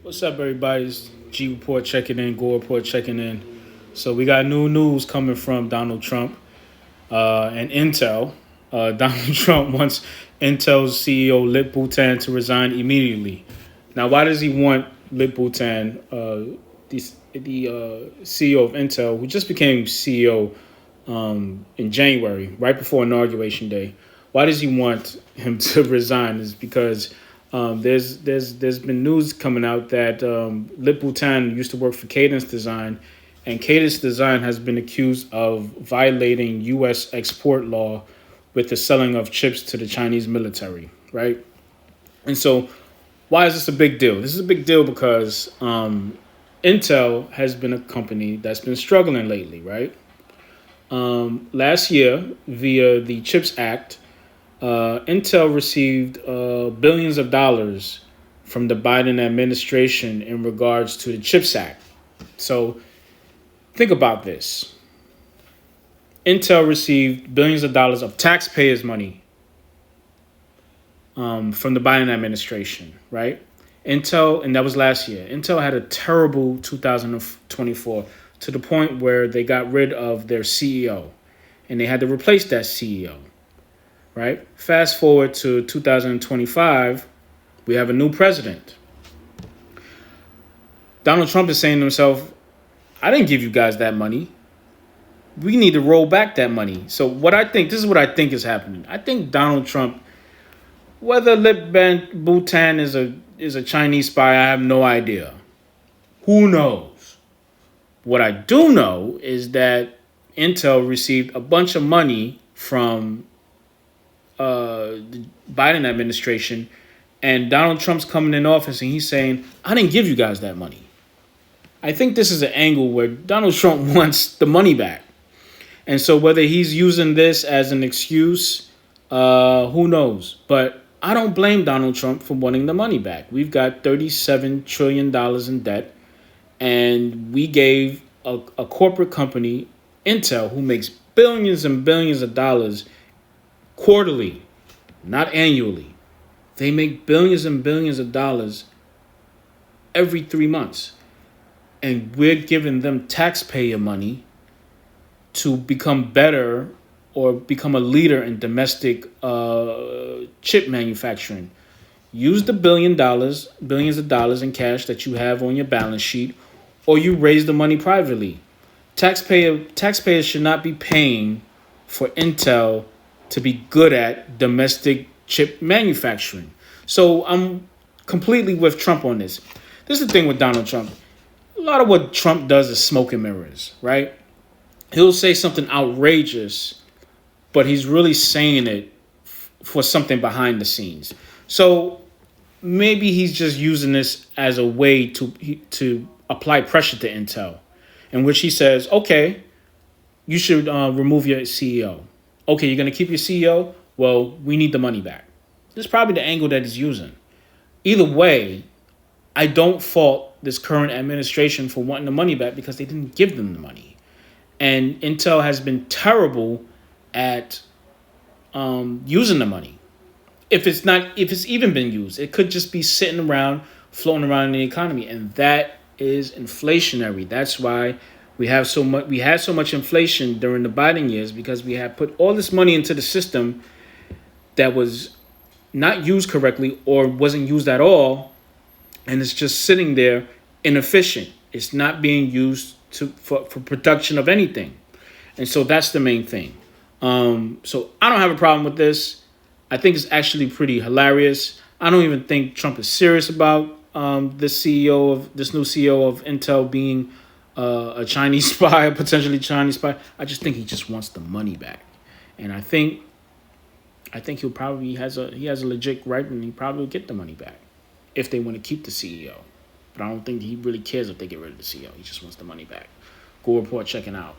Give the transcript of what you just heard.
What's up, everybody? It's G Report checking in, Go Report checking in. So we got new news coming from Donald Trump and Intel. Donald Trump wants Intel's CEO Lip Bhutan to resign immediately. Now, why does he want Lip Bhutan, the CEO of Intel, who just became CEO in January, right before inauguration day? Why does he want him to resign? Is because there's been news coming out that Lip Bhutan used to work for Cadence Design, and Cadence Design has been accused of violating U.S. export law with the selling of chips to the Chinese military, right? And so, why is this a big deal? This is a big deal because Intel has been a company that's been struggling lately, right? Last year, via the CHIPS Act, Intel received billions of dollars from the Biden administration in regards to the CHIPS Act. So think about this. Intel received billions of dollars of taxpayers' money from the Biden administration, right? Intel, and that was last year. Intel had a terrible 2024 to the point where they got rid of their CEO and they had to replace that CEO, right? Fast forward to 2025, we have a new president. Donald Trump is saying to himself, I didn't give you guys that money. We need to roll back that money. So this is what I think is happening. I think Donald Trump, whether Bhutan is a Chinese spy, I have no idea. Who knows? What I do know is that Intel received a bunch of money from the Biden administration, and Donald Trump's coming in office and he's saying, I didn't give you guys that money. I think this is an angle where Donald Trump wants the money back. And so whether he's using this as an excuse, who knows? But I don't blame Donald Trump for wanting the money back. We've got $37 trillion in debt, and we gave a corporate company, Intel, who makes billions and billions of dollars quarterly, not annually. They make billions and billions of dollars every 3 months. And we're giving them taxpayer money to become better or become a leader in domestic chip manufacturing. Use the billions of dollars in cash that you have on your balance sheet, or you raise the money privately. Taxpayers should not be paying for Intel to be good at domestic chip manufacturing. So I'm completely with Trump on this. This is the thing with Donald Trump. A lot of what Trump does is smoke and mirrors, right? He'll say something outrageous, but he's really saying it for something behind the scenes. So maybe he's just using this as a way to apply pressure to Intel, in which he says, okay, you should remove your CEO. Okay, you're going to keep your CEO? Well, we need the money back. This is probably the angle that he's using. Either way, I don't fault this current administration for wanting the money back because they didn't give them the money. And Intel has been terrible at using the money. If it's even been used, it could just be sitting around, floating around in the economy, and that is inflationary. That's why we had so much inflation during the Biden years, because we had put all this money into the system that was not used correctly or wasn't used at all, and it's just sitting there inefficient. It's not being used for production of anything. And so that's the main thing. So I don't have a problem with this. I think it's actually pretty hilarious. I don't even think Trump is serious about this new CEO of Intel being a Chinese spy, a potentially Chinese spy. I just think he just wants the money back, and I think he has a legit right, and he probably will get the money back if they want to keep the CEO. But I don't think he really cares if they get rid of the CEO. He just wants the money back. Go Report checking out.